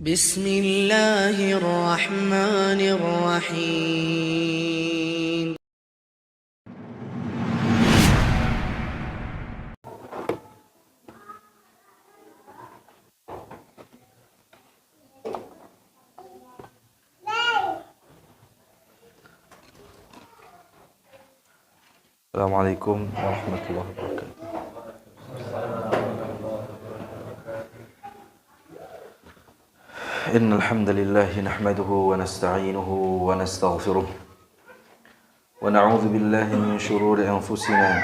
بسم الله الرحمن الرحيم. Assalamualaikum warahmatullahi wabarakatuh. Innal hamdalillah nahmaduhu wa nasta'inuhu wa nastaghfiruh wa na'udzu billahi min shururi anfusina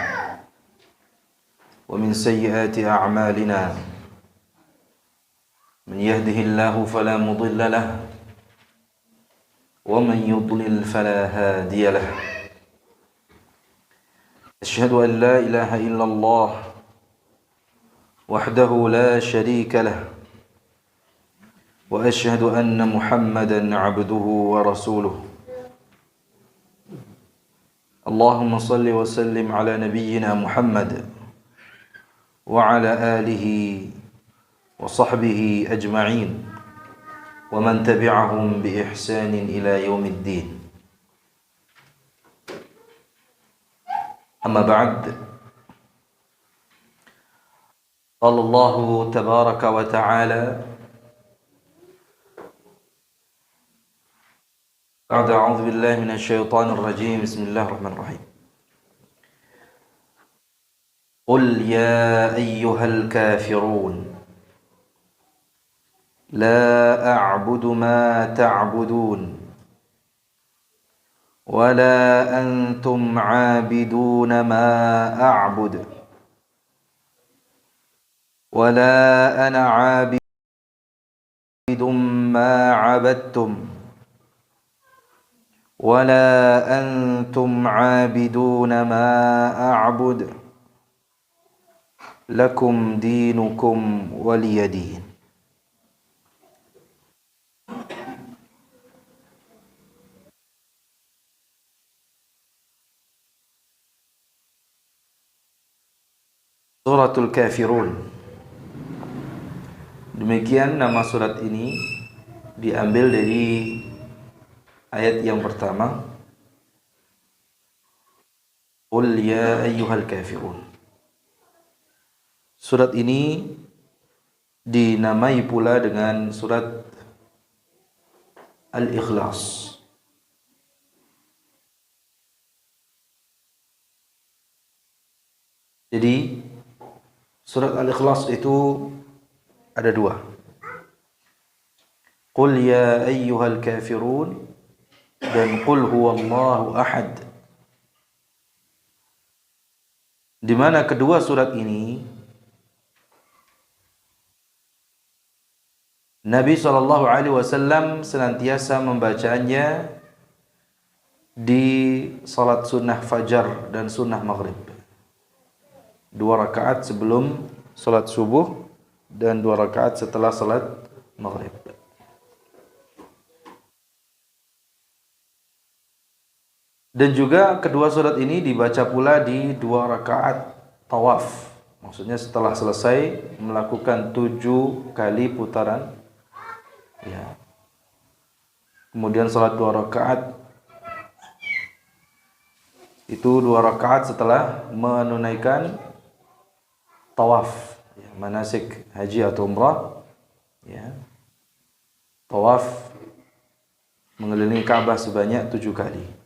wa min sayyiati a'malina. Man yahdihillahu fala mudilla lahu wa man yudlil fala hadiya lahu. Asyhadu an la ilaha illallah wahdahu la syarika lah wa asyhadu anna Muhammadan abduhu wa rasuluh. Allahumma salli wa sallim ala nabiyyina Muhammad wa ala alihi wa sahbihi ajma'in wa man tabi'ahum bi ihsanin ila yaumiddin. Amma ba'd. Qala Allah tabaraka wa ta'ala ba'da a'udzu billahi minasy syaithanir rajim. Bismillahirrahmanirrahim. Qul ya ayyuhal kafirun la a'budu ma ta'budun wa la antum 'abiduna ma a'bud wa la ana 'abidun ma 'abadtum ولا أنتم عابدون ما أعبد لكم دينكم ولي دين. Suratul Kafirun. Demikian nama surat ini diambil dari ayat yang pertama, Qul ya ayyuhal kafirun. Surat ini dinamai pula dengan surat Al-Ikhlas. Jadi surat Al-Ikhlas itu ada dua. Qul ya ayyuhal kafirun dan Qul huwallahu ahad. Di mana kedua surat ini Nabi SAW senantiasa membacanya di salat sunnah fajar dan sunnah maghrib. 2 rakaat sebelum salat subuh dan 2 rakaat setelah salat maghrib. Dan juga kedua surat ini dibaca pula di 2 rakaat tawaf. Maksudnya setelah selesai melakukan 7 kali putaran. Ya. Kemudian salat 2 rakaat. Itu 2 rakaat setelah menunaikan tawaf. Ya, manasik haji atau umrah. Ya. Tawaf mengelilingi Ka'bah sebanyak 7 kali.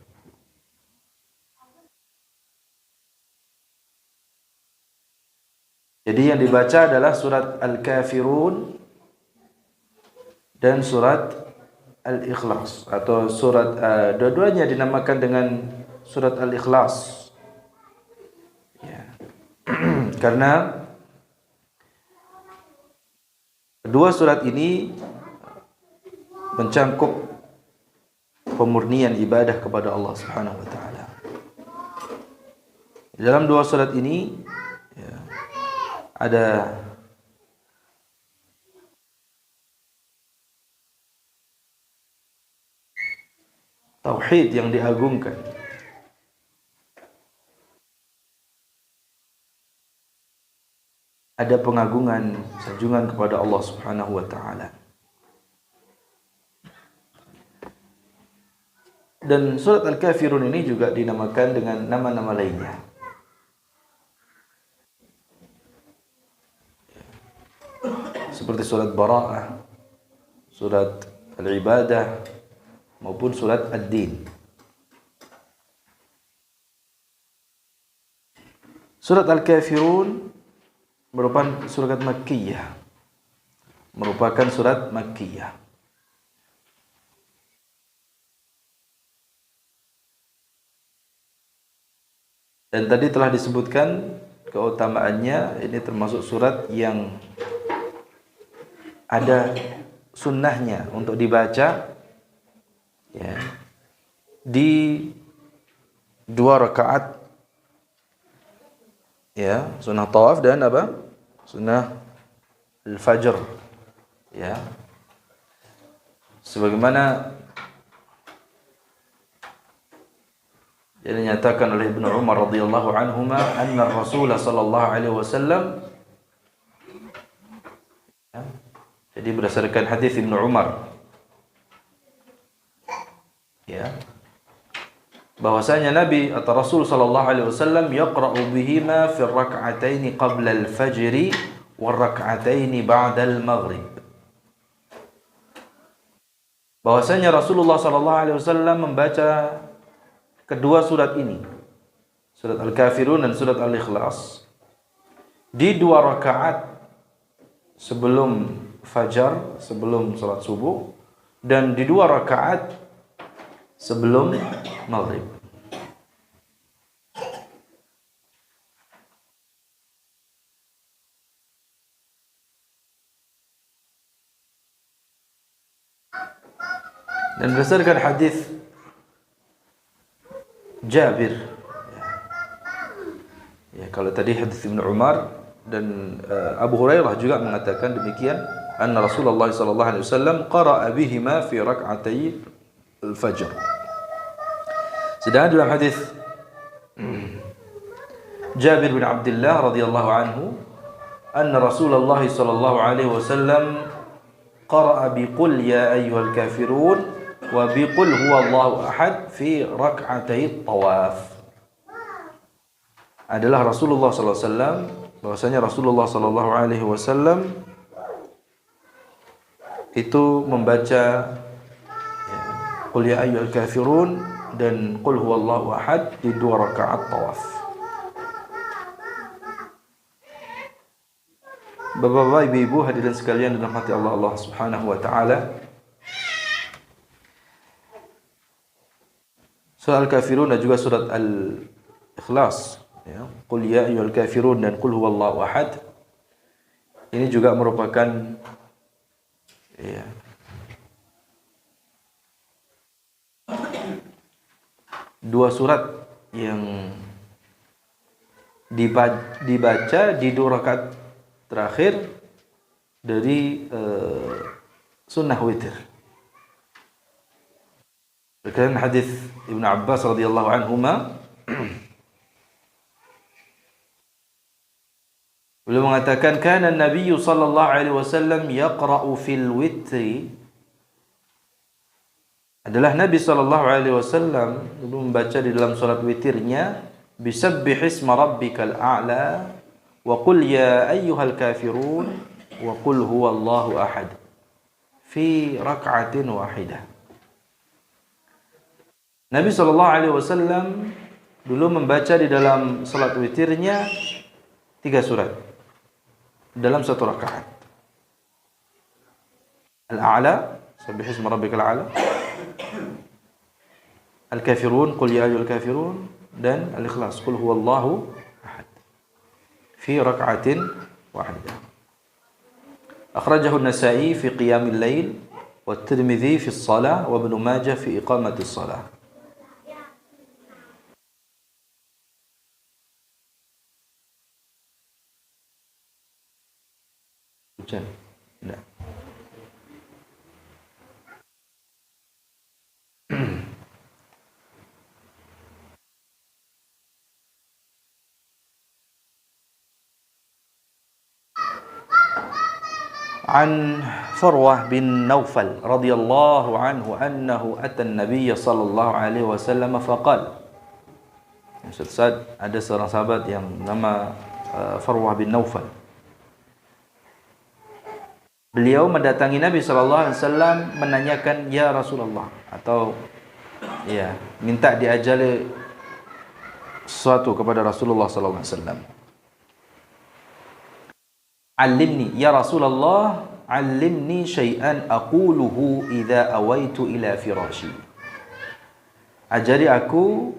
Jadi yang dibaca adalah surat Al-Kafirun dan surat Al-Ikhlas, atau surat dua-duanya dinamakan dengan surat Al-Ikhlas. Ya. Karena kedua surat ini mencangkup pemurnian ibadah kepada Allah Subhanahu wa taala. Dalam dua surat ini ada tauhid yang diagungkan. Ada pengagungan, sanjungan kepada Allah Subhanahu wa taala. Dan surat Al-Kafirun ini juga dinamakan dengan nama-nama lainnya. Seperti surat Bara'ah, surat Al-Ibadah, maupun surat Ad-Din. Surat Al-Kafirun merupakan surat Makkiyah. Merupakan surat Makkiyah. Dan tadi telah disebutkan keutamaannya, ini termasuk surat yang ada sunnahnya untuk dibaca ya, di 2 rakaat ya, sunnah tawaf dan apa? Sunnah al-fajr ya. Sebagaimana yang dinyatakan oleh Ibnu Umar radhiyallahu anhuma, anna Rasulullah sallallahu alaihi wasallam, ya, jadi berdasarkan hadis Ibnu Umar ya, bahwasanya Nabi atau Rasul sallallahu alaihi wasallam yaqra'u bihima fi rak'ataini qabla al-fajr wa rak'ataini ba'da al-maghrib. Bahwasanya Rasulullah sallallahu alaihi wasallam membaca kedua surat ini, surat Al-Kafirun dan surat Al-Ikhlas, di 2 rakaat sebelum fajar, sebelum salat subuh, dan di 2 rakaat sebelum maghrib. Dan berdasarkan hadis Jabir ya, kalau tadi hadis Ibnu Umar dan Abu Hurairah juga mengatakan demikian, anna Rasulullah sallallahu alaihi wasallam qara'a bihima fi rak'atay al-fajr. Sedangkan dalam hadis Jabir bin Abdullah radhiyallahu anhu, anna Rasulullah sallallahu alaihi wasallam qara'a bi qul ya ayyuhal kafirun wa bi qul huwallahu ahad fi rak'atay tawaf. Adalah Rasulullah sallallahu alaihi wasallam, bahwasanya Rasulullah sallallahu alaihi wasallam itu membaca qul ya ayyuhal kafirun dan qul huwallahu ahad di 2 rakaat tawaf. Bapak-bapak, ibu-ibu, hadirin sekalian dalam hati Allah Subhanahu wa taala, surat Al-Kafirun dan juga surat Al-Ikhlas ya, qul ya ayyuhal kafirun dan qul huwallahu ahad, ini juga merupakan ya, dua surat yang dibaca di 2 rakaat terakhir dari sunnah witir. Berdasarkan hadis Ibnu Abbas radhiyallahu anhuma, beliau mengatakan, kana Nabi sallallahu alaihi wasallam yaqra'u fil witri, adalah Nabi sallallahu alaihi wasallam membaca di dalam salat witirnya, bisabbihisma rabbikal a'la wa qul ya ayyuhal kafirun wa qul huwallahu ahad fi rak'atin wahidah. Nabi sallallahu alaihi wasallam dulu membaca di dalam salat witirnya 3 surat dalam 1 rakaat. Al-A'la, sabbihisma rabbikal a'la, Al-Kafirun, qul ya ayyuhal kafirun, dan Al-Ikhlas, qul huwallahu ahad fi rak'atin wahidah. Akhrajahu An-Nasa'i fi qiyamil lail wa At-Tirmidzi fi as-salah wa Ibnu Majah fi iqamati as-salah. Hujan? Tidak. An Farwah bin Naufal radhiyallahu anhu annahu ata an-nabiy sallallahu alaihi wasallam faqala. Suatu saat ada seorang sahabat yang nama Farwah bin Naufal. Beliau mendatangi Nabi sallallahu alaihi wasallam menanyakan, "Ya Rasulullah," atau ya, minta diajari sesuatu kepada Rasulullah sallallahu alaihi wasallam. "Allimni ya Rasulullah, allimni syai'an aquluhu idza awaitu ila firashi." Ajari aku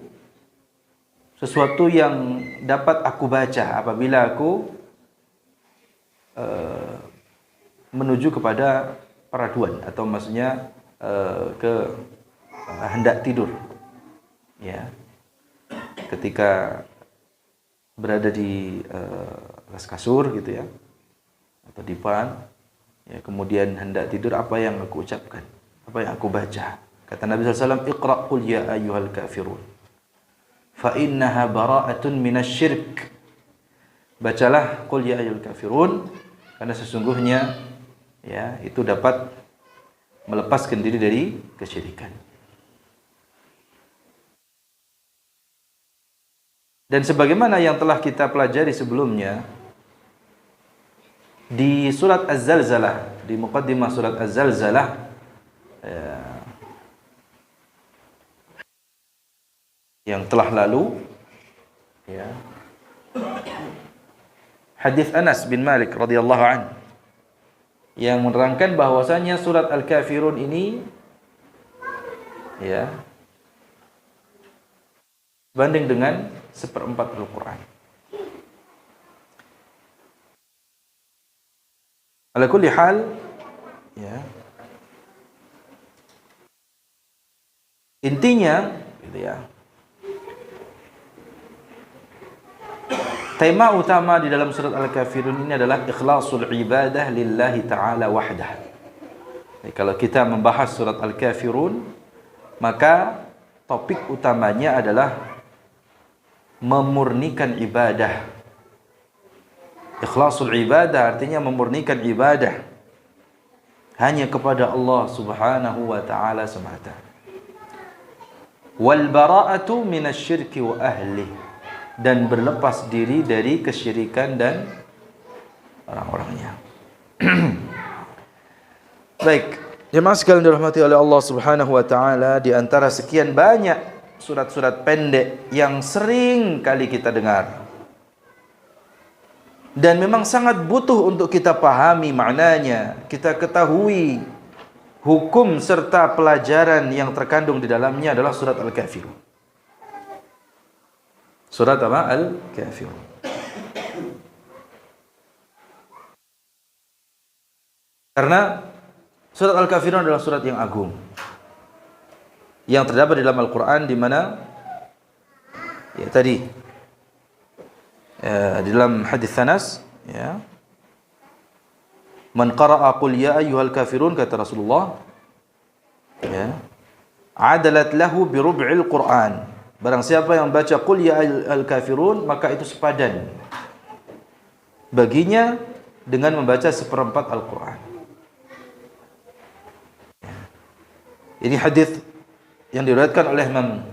sesuatu yang dapat aku baca apabila aku menuju kepada peraduan, atau maksudnya ke hendak tidur, ya, ketika berada di atas kasur gitu ya, atau divan, ya, kemudian hendak tidur, apa yang aku ucapkan, apa yang aku baca. Kata Nabi SAW, "Iqra' qul ya ayyuhal kafirun fa innaha bara'atun minasyirk." Bacalah qul ya ayyuhal kafirun, karena sesungguhnya ya itu dapat melepaskan diri dari kesyirikan. Dan sebagaimana yang telah kita pelajari sebelumnya di surat Az-Zalzalah, di muqaddimah surat Az-Zalzalah, ya, yang telah lalu, ya, hadis Anas bin Malik radhiyallahu anhu yang menerangkan bahwasanya surat Al-Kafirun ini, ya, banding dengan seperempat Al-Quran. Ala kulli hal, ya, intinya gitu ya, tema utama di dalam surat Al-Kafirun ini adalah ikhlasul ibadah lillahi ta'ala wahdah. Jadi, kalau kita membahas surat Al-Kafirun, maka topik utamanya adalah memurnikan ibadah. Ikhlasul ibadah artinya memurnikan ibadah hanya kepada Allah Subhanahu wa ta'ala semata. Wal bara'atu minasyirki wa ahlihi, dan berlepas diri dari kesyirikan dan orang-orangnya. Baik, jemaah sekalian dirahmati oleh Allah Subhanahu wa taala, di antara sekian banyak surat-surat pendek yang sering kali kita dengar dan memang sangat butuh untuk kita pahami maknanya, kita ketahui hukum serta pelajaran yang terkandung di dalamnya, adalah surat Al-Kafirun. Surat apa? Al-Kafirun. Karena surat Al-Kafirun adalah surat yang agung, yang terdapat di dalam Al-Quran, di mana ya tadi di dalam hadis Anas, ya, man qara'a qul ya ayyuhal kafirun, kata Rasulullah, ya, adalat lahu bi rub'il Quran. Barang siapa yang baca qul ya ayyuhal kafirun, maka itu sepadan baginya dengan membaca seperempat Al-Quran. Ini hadis yang diriwayatkan oleh Imam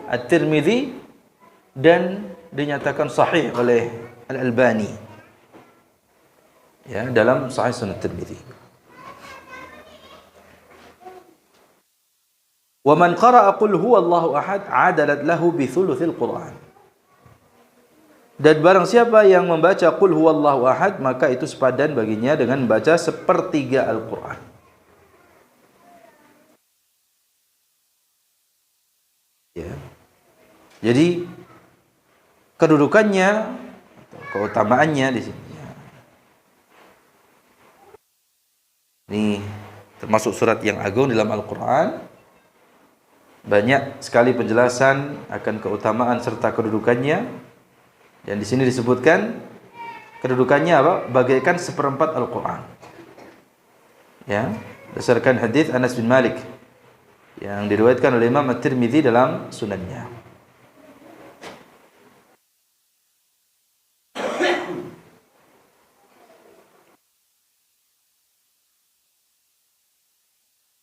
At-Tirmidzi dan dinyatakan sahih oleh Al-Albani, ya, dalam Sahih Sunan Tirmidzi. Wa man qara'a qul huwallahu ahad 'adalat lahu bi thuluthil Qur'an. Dan barang siapa yang membaca qul huwallahu ahad, maka itu sepadan baginya dengan membaca sepertiga Al-Qur'an. Ya. Jadi kedudukannya, keutamaannya di sini. Ini termasuk surat yang agung dalam Al-Quran. Banyak sekali penjelasan akan keutamaan serta kedudukannya. Dan di sini disebutkan kedudukannya apa? Bagaikan seperempat Al-Quran. Ya, berdasarkan hadis Anas bin Malik yang diriwayatkan oleh Imam At-Tirmidzi dalam sunannya.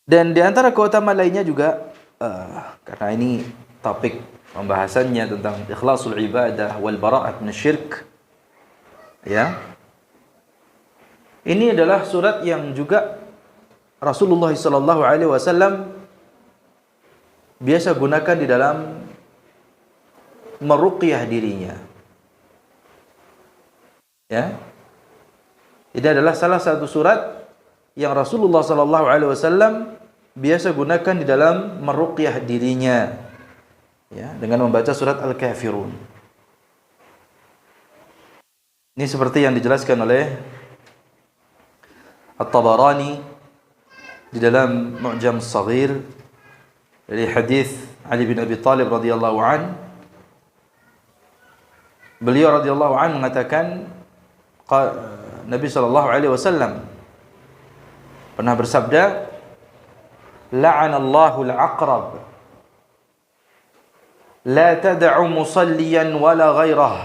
Dan di antara keutamaan lainnya juga karena ini topik pembahasannya tentang ikhlasul ibadah wal bara'at minasyirk, ya. Ini adalah surat yang juga Rasulullah sallallahu alaihi wasallam biasa gunakan di dalam meruqyah dirinya. Ya. Ini adalah salah satu surat yang Rasulullah sallallahu alaihi wasallam biasa gunakan di dalam meruqyah dirinya, ya, dengan membaca surat Al-Kafirun. Ini seperti yang dijelaskan oleh At-Tabarani di dalam Mu'jam Shaghir dari hadis Ali bin Abi Thalib radhiyallahu an. Beliau radhiyallahu an mengatakan Nabi sallallahu alaihi wasallam pernah bersabda, la'anallahu al-aqrab la tad'u musalliyan wala ghairah.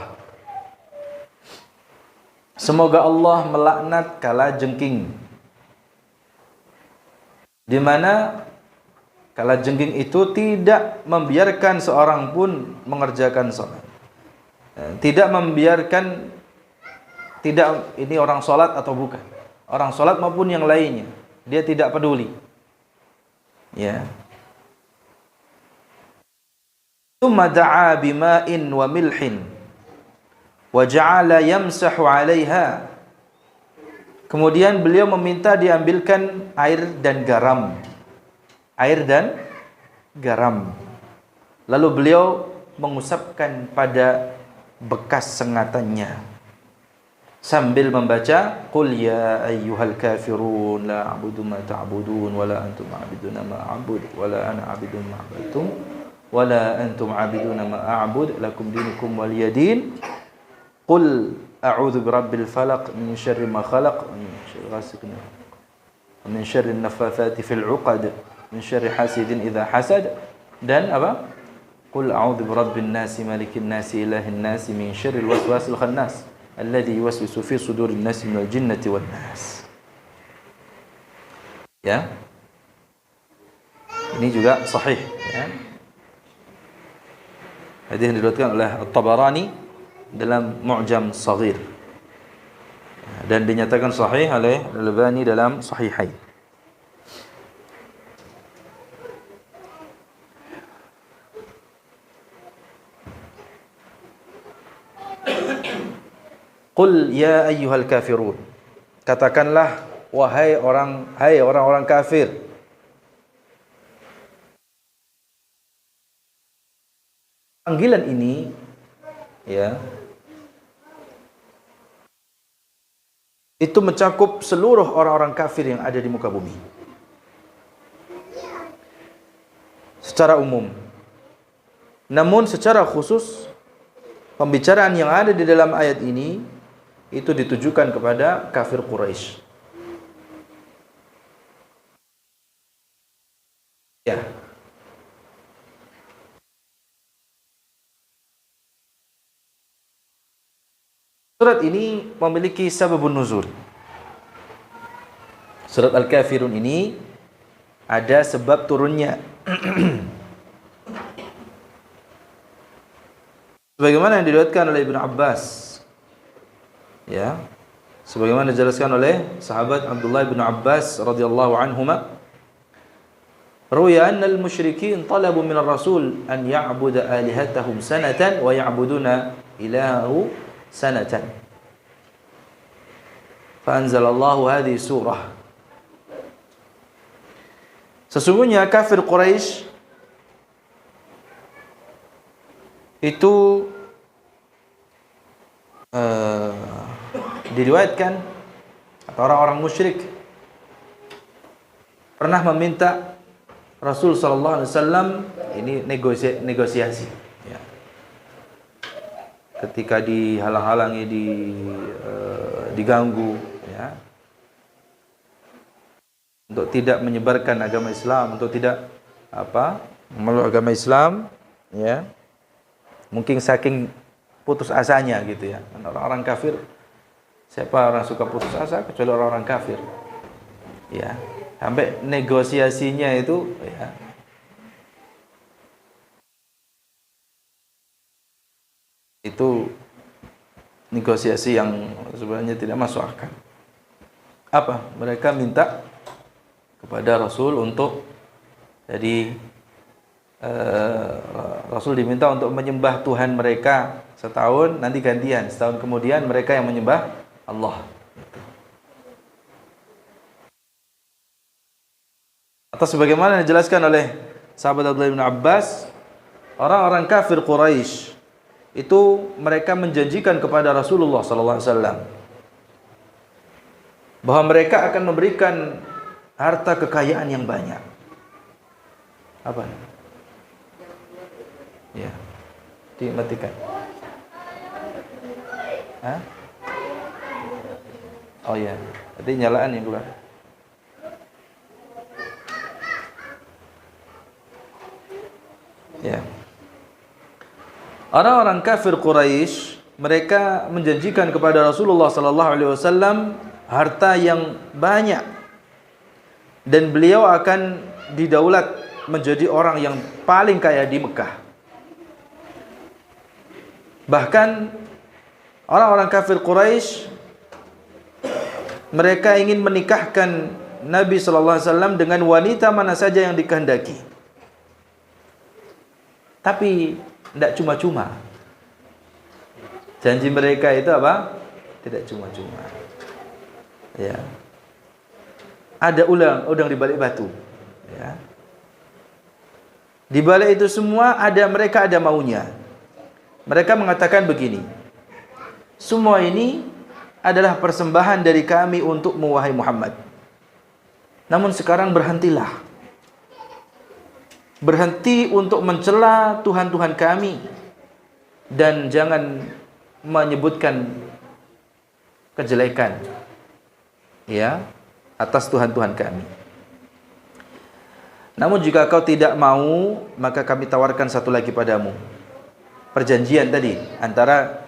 Semoga Allah melaknat kalajengking, di mana kalajengking itu tidak membiarkan seorang pun mengerjakan salat. Tidak membiarkan, tidak ini orang salat atau bukan, orang salat maupun yang lainnya, dia tidak peduli. Ya. Tsumma da'a bima'in wa milhin wa ja'ala yamsahu 'alaiha. Kemudian beliau meminta diambilkan air dan garam. Air dan garam. Lalu beliau mengusapkan pada bekas sengatannya sambil membaca qul ya ayyuhal kafirun la a'budu ma ta'budun wala antum 'abiduna ma a'bud wala ana 'abidun ma 'abadtum wala antum 'abiduna ma a'bud lakum dinukum waliyadin qul a'udzu birabbil falaq min syarri ma khalaq min syarri ghasiqin min syarri an-naffathati fil 'uqad min syarri hasidin idza hasad. Dan apa? Qul a'udzu birabbin nasi malikin nasi ilahin nasi min syarril waswasil khannas alladzi yuwaswisu fi sudurin nasi minal jinnati wan nas. Ya. Ini juga sahih, ya. Hadis yang diriwayatkan oleh At-Tabarani dalam Mu'jam Shaghir dan dinyatakan sahih oleh Al-Albani dalam Sahihain. Qul ya ayyuhal kafirun. Katakanlah wahai orang-orang kafir. Panggilan ini, ya, itu mencakup seluruh orang-orang kafir yang ada di muka bumi secara umum. Namun secara khusus pembicaraan yang ada di dalam ayat ini itu ditujukan kepada kafir Quraisy. Ya. Surat ini memiliki sababun nuzul. Surat Al-Kafirun ini ada sebab turunnya. Sebagaimana yang diriwayatkan oleh Ibnu Abbas, ya, sebagaimana dijelaskan oleh sahabat Abdullah bin Abbas radhiyallahu anhuma, ruya anna al-musyrikin talabu min ar-rasul an ya'budu alihatahum sanatan wa ya'buduna ilahu sanatan. Fa anzalallahu hadhihi surah. Sesungguhnya kafir Quraisy itu diriwayatkan atau orang-orang musyrik pernah meminta Rasul sallallahu alaihi wasallam ini negosiasi, ya. Ketika dihalang-halangi, diganggu, ya, untuk tidak menyebarkan agama Islam, untuk tidak memeluk agama Islam, ya. Mungkin saking putus asanya gitu, ya. Orang-orang kafir, siapa orang suka putus asa kecuali orang-orang kafir, ya. Sampai negosiasinya itu ya, itu negosiasi yang sebenarnya tidak masuk akal. Apa? Mereka minta kepada Rasul untuk jadi Rasul diminta untuk menyembah Tuhan mereka setahun, nanti gantian setahun kemudian mereka yang menyembah Allah. Atau sebagaimana dijelaskan oleh sahabat Abdullah bin Abbas, orang-orang kafir Quraisy itu mereka menjanjikan kepada Rasulullah SAW bahwa mereka akan memberikan harta kekayaan yang banyak. Apa? Ya, dimatikan. Hah? Oh ya, tadi nyalaan yang keluar. Ya. Orang-orang kafir Quraisy mereka menjanjikan kepada Rasulullah sallallahu alaihi wasallam harta yang banyak dan beliau akan didaulat menjadi orang yang paling kaya di Mekah. Bahkan orang-orang kafir Quraisy mereka ingin menikahkan Nabi sallallahu alaihi wasallam dengan wanita mana saja yang dikehendaki. Tapi tidak cuma-cuma. Janji mereka itu apa? Tidak cuma-cuma. Ya. Ada udang di balik batu. Ya. Di balik itu semua mereka ada maunya. Mereka mengatakan begini, semua ini adalah persembahan dari kami untukmu wahai Muhammad. Namun sekarang berhentilah. Berhenti untuk mencela Tuhan-Tuhan kami dan jangan menyebutkan kejelekan ya atas Tuhan-Tuhan kami. Namun jika kau tidak mau, maka kami tawarkan satu lagi padamu. Perjanjian tadi antara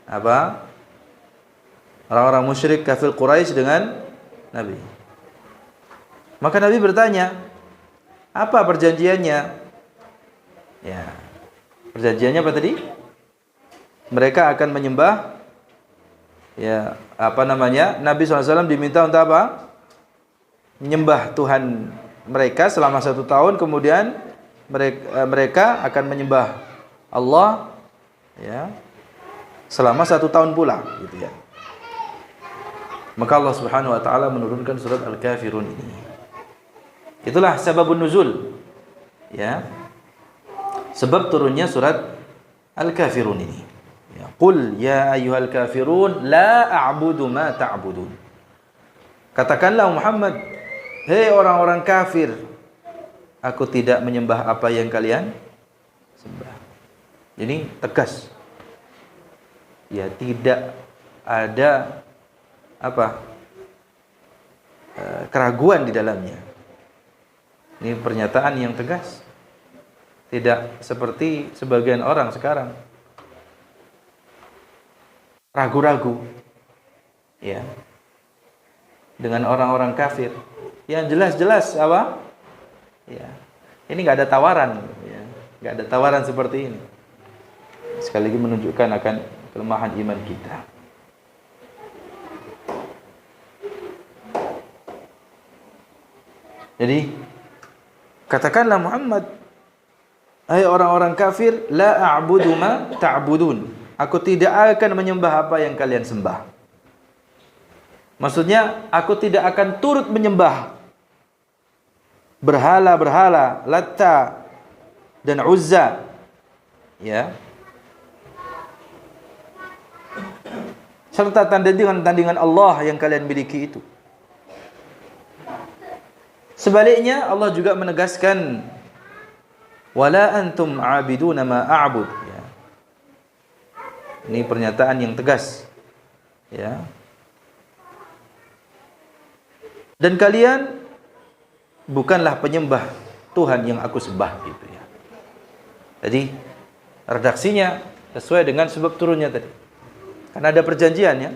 apa? Orang-orang musyrik kafir Quraisy dengan Nabi. Maka Nabi bertanya, apa perjanjiannya? Ya. Perjanjiannya apa tadi? Mereka akan menyembah ya, apa namanya? Nabi SAW diminta untuk apa? Menyembah Tuhan mereka selama 1 tahun, kemudian mereka akan menyembah Allah ya selama 1 tahun pula gitu ya. Maka Allah Subhanahu wa taala menurunkan surat Al-Kafirun ini. Itulah sababun nuzul. Ya. Sebab turunnya surat Al-Kafirun ini. Ya, qul ya ayyuhal kafirun la a'budu ma ta'budun. Katakanlah Muhammad, hei orang-orang kafir, aku tidak menyembah apa yang kalian sembah. Ini tegas. Ya, tidak ada apa? Keraguan di dalamnya. Ini pernyataan yang tegas. Tidak seperti sebagian orang sekarang ragu-ragu ya dengan orang-orang kafir yang jelas-jelas apa? Ya. Ini enggak ada tawaran ya. Enggak ada tawaran seperti ini. Sekali lagi menunjukkan akan kelemahan iman kita. Jadi katakanlah Muhammad, hai orang-orang kafir, la a'budu ma ta'budun. Aku tidak akan menyembah apa yang kalian sembah. Maksudnya, aku tidak akan turut menyembah berhala-berhala, Latta dan Uzza. Ya. Serta tandingan-tandingan Allah yang kalian miliki itu. Sebaliknya Allah juga menegaskan wala antum a'biduna ma a'bud ya. Ini pernyataan yang tegas ya. Dan kalian bukanlah penyembah Tuhan yang aku sembah gitu ya. Jadi redaksinya sesuai dengan sebab turunnya tadi. Karena ada perjanjian ya.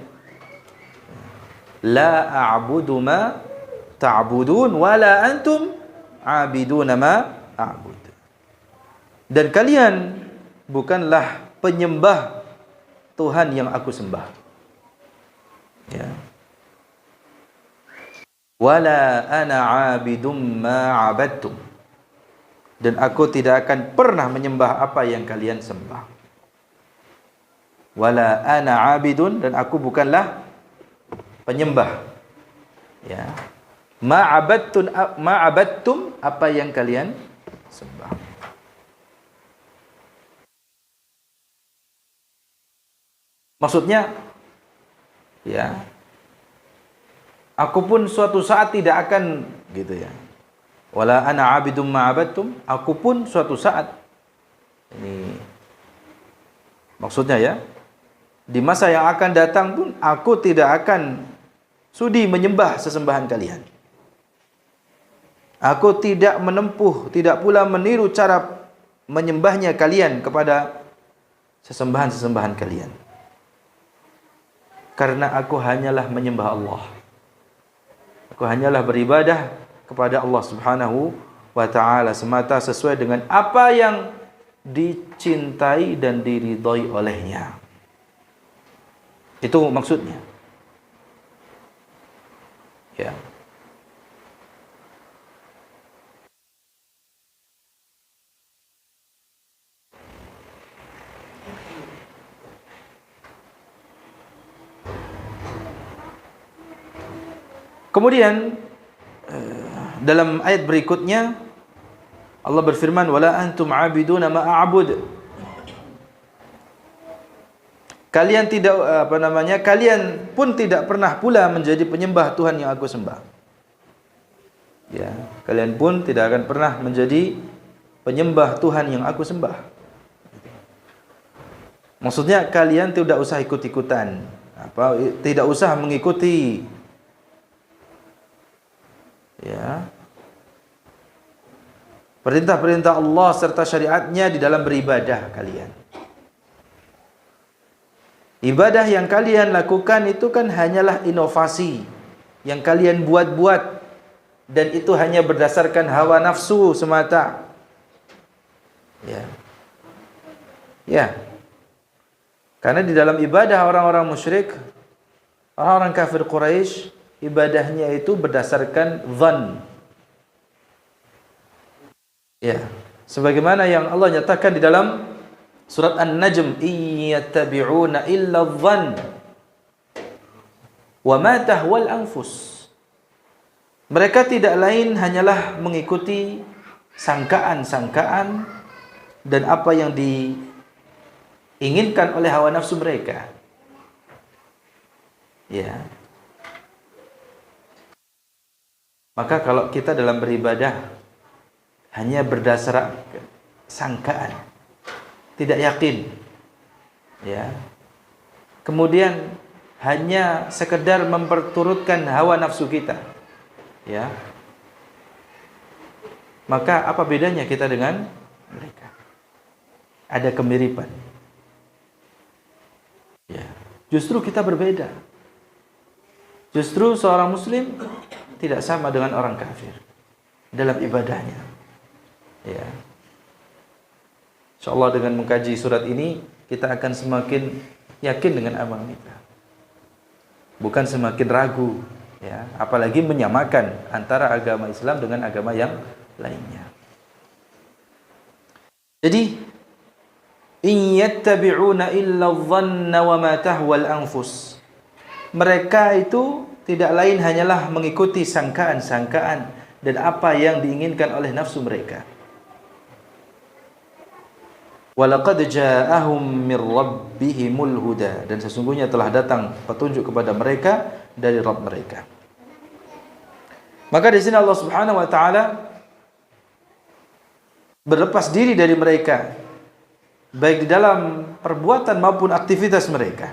La a'budu ma ta'budun wala antum 'abiduna ma a'bud. Dan kalian bukanlah penyembah Tuhan yang aku sembah. Ya. Wala ana 'abidum ma 'abadtum. Dan aku tidak akan pernah menyembah apa yang kalian sembah. Wala ana 'abidun, dan aku bukanlah penyembah. Ya. Ma 'abadtum, apa yang kalian sembah. Maksudnya, ya, aku pun suatu saat tidak akan, gitu ya. Wala ana 'abidum ma 'abadtum, aku pun suatu saat, ini maksudnya ya, di masa yang akan datang pun aku tidak akan sudi menyembah sesembahan kalian. Aku tidak menempuh, tidak pula meniru cara menyembahnya kalian kepada sesembahan-sesembahan kalian. Karena aku hanyalah menyembah Allah. Aku hanyalah beribadah kepada Allah Subhanahu wa ta'ala semata, sesuai dengan apa yang dicintai dan diridhai olehnya. Itu maksudnya. Ya. Kemudian dalam ayat berikutnya Allah berfirman, wala antum 'abiduna ma a'bud. Kalian tidak kalian pun tidak pernah pula menjadi penyembah Tuhan yang aku sembah. Ya, kalian pun tidak akan pernah menjadi penyembah Tuhan yang aku sembah. Maksudnya kalian tidak usah ikut-ikutan, tidak usah mengikuti, ya, perintah-perintah Allah serta syariatnya di dalam beribadah kalian. Ibadah yang kalian lakukan itu kan hanyalah inovasi yang kalian buat-buat, dan itu hanya berdasarkan hawa nafsu semata. Ya. Ya. Karena di dalam ibadah orang-orang musyrik, orang-orang kafir Quraisy, ibadahnya itu berdasarkan dhann. Ya, sebagaimana yang Allah nyatakan di dalam surat An-Najm, iyattabi'una illa dhann wa ma tahwal anfus. Mereka tidak lain hanyalah mengikuti sangkaan-sangkaan dan apa yang diinginkan oleh hawa nafsu mereka. Ya. Maka kalau kita dalam beribadah hanya berdasar sangkaan, tidak yakin, ya, kemudian hanya sekedar memperturutkan hawa nafsu kita, ya, maka apa bedanya kita dengan mereka? Ada kemiripan. Ya, justru kita berbeda. Justru seorang muslim tidak sama dengan orang kafir dalam ibadahnya. Ya. Insyaallah dengan mengkaji surat ini kita akan semakin yakin dengan agama kita. Bukan semakin ragu, ya, apalagi menyamakan antara agama Islam dengan agama yang lainnya. Jadi, in yattabi'una illa dhanna wa ma tahwal anfus. Mereka itu tidak lain hanyalah mengikuti sangkaan-sangkaan dan apa yang diinginkan oleh nafsu mereka. Walaqad ja'ahum mir rabbihimul huda, dan sesungguhnya telah datang petunjuk kepada mereka dari Rabb mereka. Maka di sini Allah Subhanahu wa taala berlepas diri dari mereka, baik di dalam perbuatan maupun aktivitas mereka.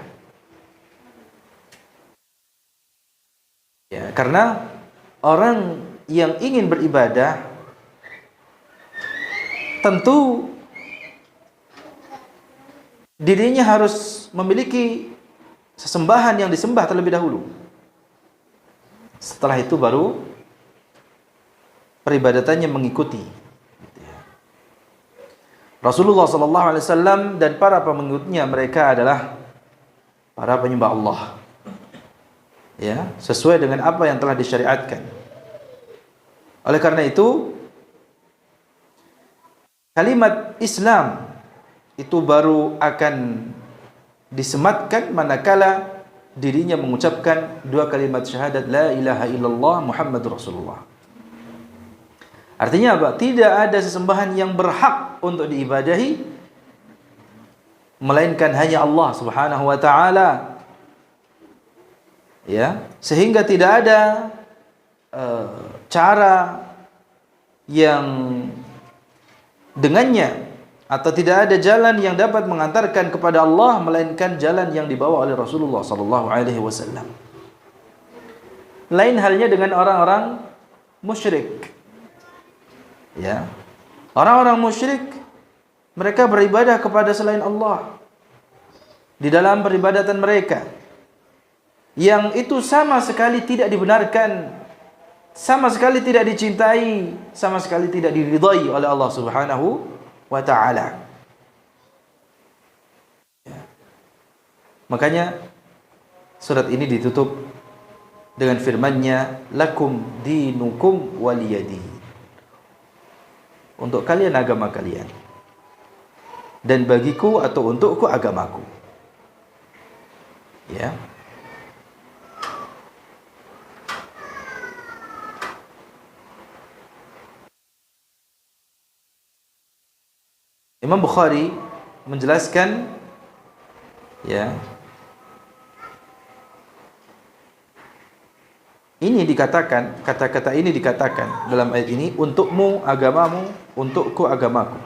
Ya, karena orang yang ingin beribadah tentu dirinya harus memiliki sesembahan yang disembah terlebih dahulu. Setelah itu baru peribadatannya mengikuti. Rasulullah sallallahu alaihi wasallam dan para pengikutnya mereka adalah para penyembah Allah. Ya, sesuai dengan apa yang telah disyariatkan. Oleh karena itu, kalimat Islam itu baru akan disematkan manakala dirinya mengucapkan dua kalimat syahadat la ilaha illallah Muhammadur Rasulullah. Artinya apa? Tidak ada sesembahan yang berhak untuk diibadahi melainkan hanya Allah Subhanahu wa taala. Ya, sehingga tidak ada cara yang dengannya atau tidak ada jalan yang dapat mengantarkan kepada Allah melainkan jalan yang dibawa oleh Rasulullah sallallahu alaihi wasallam. Lain halnya dengan orang-orang musyrik. Ya. Orang-orang musyrik mereka beribadah kepada selain Allah di dalam peribadatan mereka. Yang itu sama sekali tidak dibenarkan, sama sekali tidak dicintai, sama sekali tidak diridhai oleh Allah Subhanahu wa ta'ala. Ya. Makanya surat ini ditutup dengan firman-Nya, lakum dinukum waliyadin. Untuk kalian agama kalian, dan bagiku atau untukku agamaku. Ya. Imam Bukhari menjelaskan, ya, ini dikatakan, kata-kata ini dikatakan dalam ayat ini, untukmu agamamu, untukku agamaku.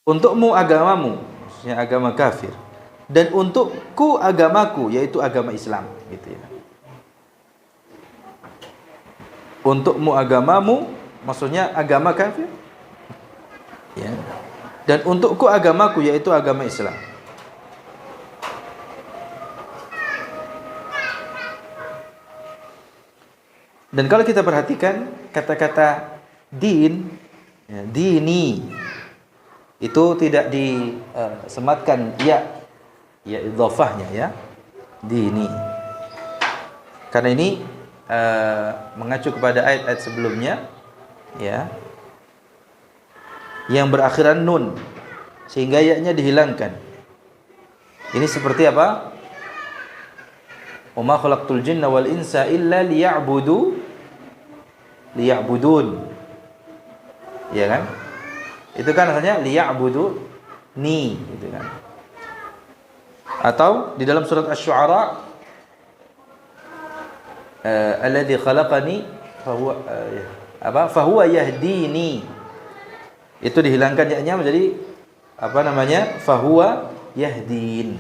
Untukmu agamamu, maksudnya agama kafir, dan untukku agamaku, yaitu agama Islam, gitu ya. Untukmu agamamu maksudnya agama kafir, ya. Dan untukku agamaku, yaitu agama Islam. Dan kalau kita perhatikan kata-kata din, ya, dini, itu tidak disematkan ya idhofahnya, ya, dini. Karena ini mengacu kepada ayat-ayat sebelumnya, ya, yang berakhiran nun, sehingga ya-nya dihilangkan. Ini seperti apa? Wa ma khalaqtul jinna wal insa illa liya'budun. Ya kan? Itu kan artinya liya'buduni, gitu kan. Atau di dalam surat Asy-Syu'ara, alladzi khalaqani fahuwa yahdini. Itu dihilangkan ya-nya menjadi apa namanya? Fahuwa yahdin.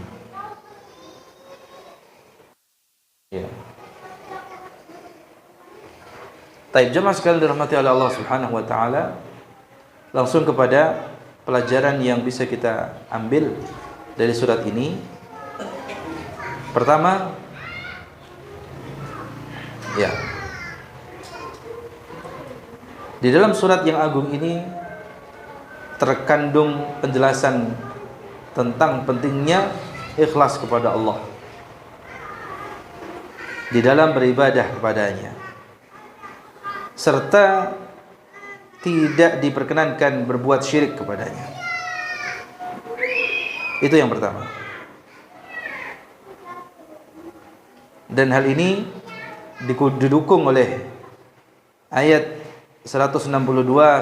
Ya. Taib, jemaah sekalian dirahmati oleh Allah Subhanahu wa taala, langsung kepada pelajaran yang bisa kita ambil dari surat ini. Pertama, ya, di dalam surat yang agung ini terkandung penjelasan tentang pentingnya ikhlas kepada Allah di dalam beribadah kepadanya, serta tidak diperkenankan berbuat syirik kepadanya. Itu yang pertama. Dan hal ini didukung oleh ayat 162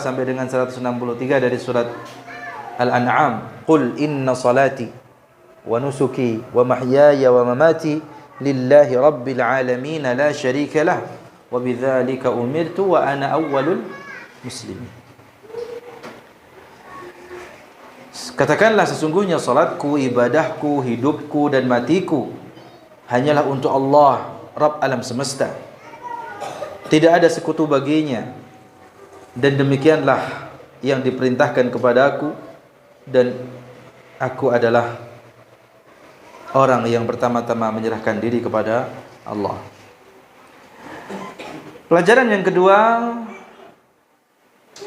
sampai dengan 163 dari surat Al-An'am. Qul inna salati wa nusuki wa mahyaya wa mamati lillahi rabbil alamin la syarika lah wa bidzalika umirtu wa ana awwalul muslimin. Katakanlah, sesungguhnya salatku, ibadahku, hidupku dan matiku hanyalah untuk Allah, Rabb alam semesta. Tidak ada sekutu baginya, dan demikianlah yang diperintahkan kepada aku, dan aku adalah orang yang pertama-tama menyerahkan diri kepada Allah. Pelajaran yang kedua,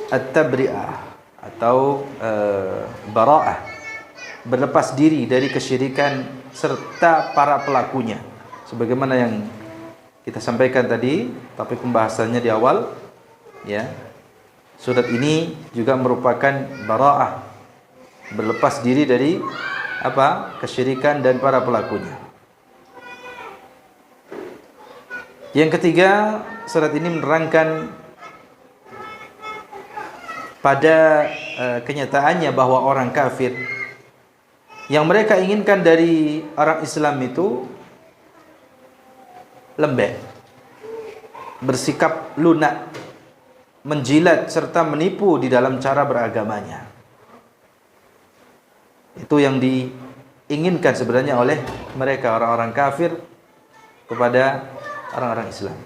at-tabri'ah atau bara'ah, berlepas diri dari kesyirikan serta para pelakunya. Sebagaimana yang kita sampaikan tadi, topik pembahasannya di awal, ya. Surat ini juga merupakan bara'ah, berlepas diri dari apa? Kesyirikan dan para pelakunya. Yang ketiga, surat ini menerangkan pada kenyataannya bahwa orang kafir yang mereka inginkan dari orang Islam itu lembek, bersikap lunak, menjilat serta menipu di dalam cara beragamanya. Itu yang diinginkan sebenarnya oleh mereka orang-orang kafir kepada orang-orang Islam.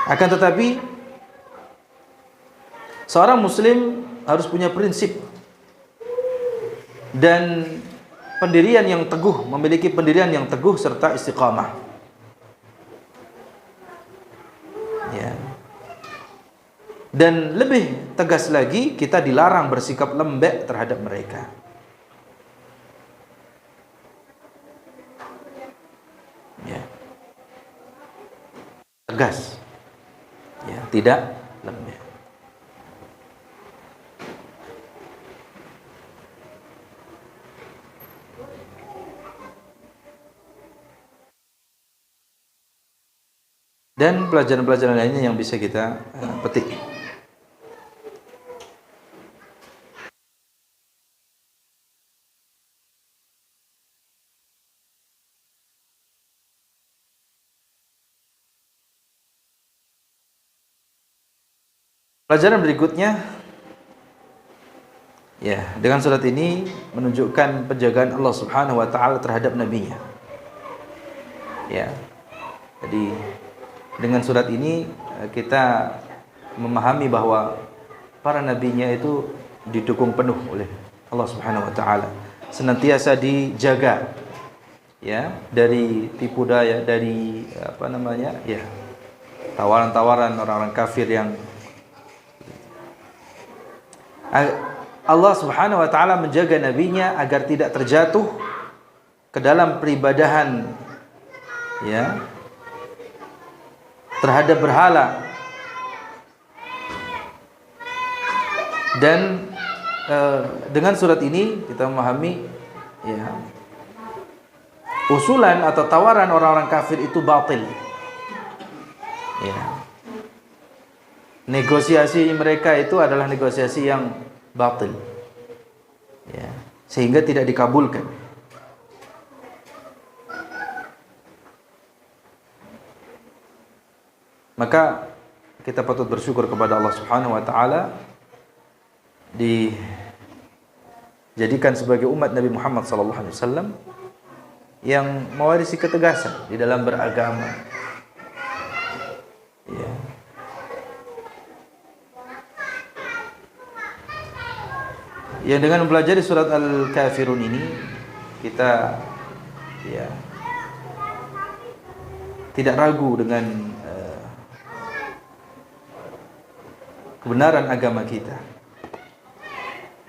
Akan tetapi seorang muslim harus punya prinsip dan pendirian yang teguh, memiliki pendirian yang teguh serta istiqamah. Ya. Dan lebih tegas lagi, kita dilarang bersikap lembek terhadap mereka. Ya. Tegas. Ya, tidak lembek. Dan pelajaran-pelajaran lainnya yang bisa kita petik. Pelajaran berikutnya, ya, dengan surat ini menunjukkan penjagaan Allah Subhanahu wa taala terhadap nabinya. Ya. Jadi dengan surat ini kita memahami bahwa para nabinya itu didukung penuh oleh Allah Subhanahu wa taala, senantiasa dijaga, ya, dari tipu daya, dari ya, tawaran-tawaran orang-orang kafir yang Allah Subhanahu wa taala menjaga nabinya agar tidak terjatuh ke dalam peribadahan, ya, terhadap berhala. Dan dengan surat ini kita memahami, ya, usulan atau tawaran orang-orang kafir itu batil. Ya. Negosiasi mereka itu adalah negosiasi yang batil. Ya. Sehingga tidak dikabulkan. Maka kita patut bersyukur kepada Allah Subhanahu wa taala dijadikan sebagai umat Nabi Muhammad sallallahu alaihi wasallam yang mewarisi ketegasan di dalam beragama. Ya. Yang dengan mempelajari surat Al-Kafirun ini kita, ya, tidak ragu dengan kebenaran agama kita,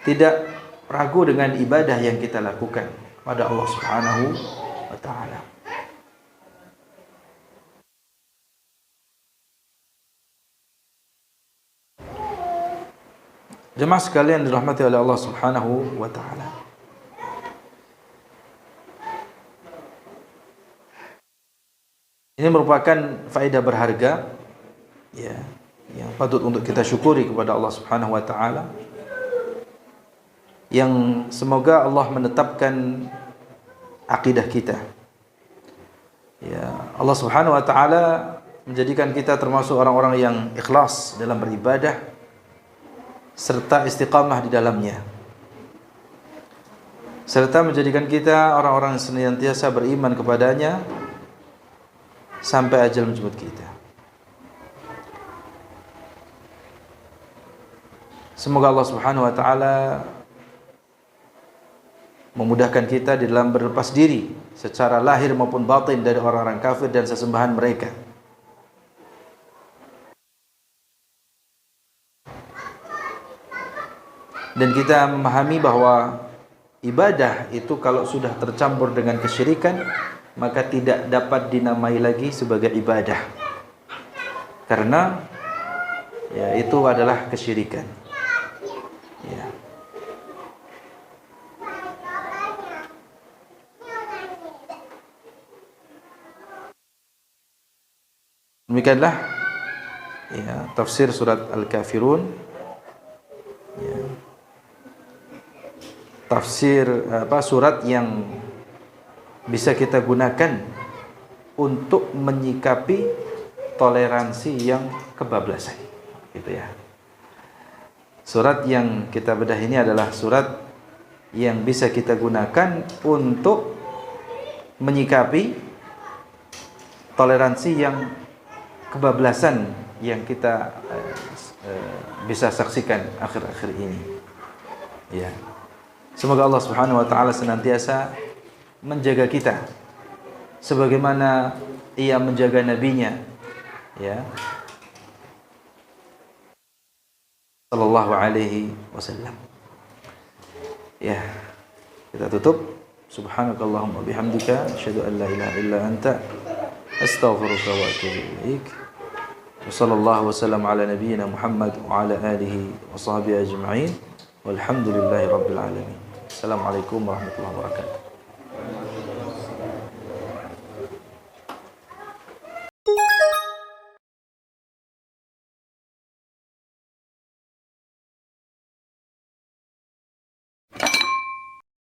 tidak ragu dengan ibadah yang kita lakukan pada Allah Subhanahu wa taala. Jemaah sekalian dirahmati oleh Allah Subhanahu wa taala. Ini merupakan faedah berharga, ya, yang patut untuk kita syukuri kepada Allah Subhanahu wa taala. Yang semoga Allah menetapkan akidah kita. Ya, Allah Subhanahu wa taala menjadikan kita termasuk orang-orang yang ikhlas dalam beribadah serta istiqamah di dalamnya, serta menjadikan kita orang-orang yang senantiasa beriman kepadanya sampai ajal menjemput kita. Semoga Allah Subhanahu wa taala memudahkan kita di dalam berlepas diri secara lahir maupun batin dari orang-orang kafir dan sesembahan mereka. Dan kita memahami bahwa ibadah itu kalau sudah tercampur dengan kesyirikan, maka tidak dapat dinamai lagi sebagai ibadah. Karena ya itu adalah kesyirikan. Ya. Demikianlah ya, tafsir surat Al-Kafirun. Ya. Tafsir surat yang bisa kita gunakan untuk menyikapi toleransi yang kebablasan, gitu ya. Surat yang kita bedah ini adalah surat yang bisa kita gunakan untuk menyikapi toleransi yang kebablasan yang kita bisa saksikan akhir-akhir ini. Ya. Semoga Allah Subhanahu wa taala senantiasa menjaga kita sebagaimana Ia menjaga nabinya, ya, sallallahu alaihi wasallam. Ya, kita tutup. Subhanakallahumma bihamdika asyhadu an la ilaha illa anta astaghfiruka wa atubu ilaik. Wa sallallahu wasallam ala nabiyyina Muhammad wa ala alihi wa sahbihi ajma'in. Walhamdulillahi rabbil alamin. Assalamualaikum warahmatullahi wabarakatuh.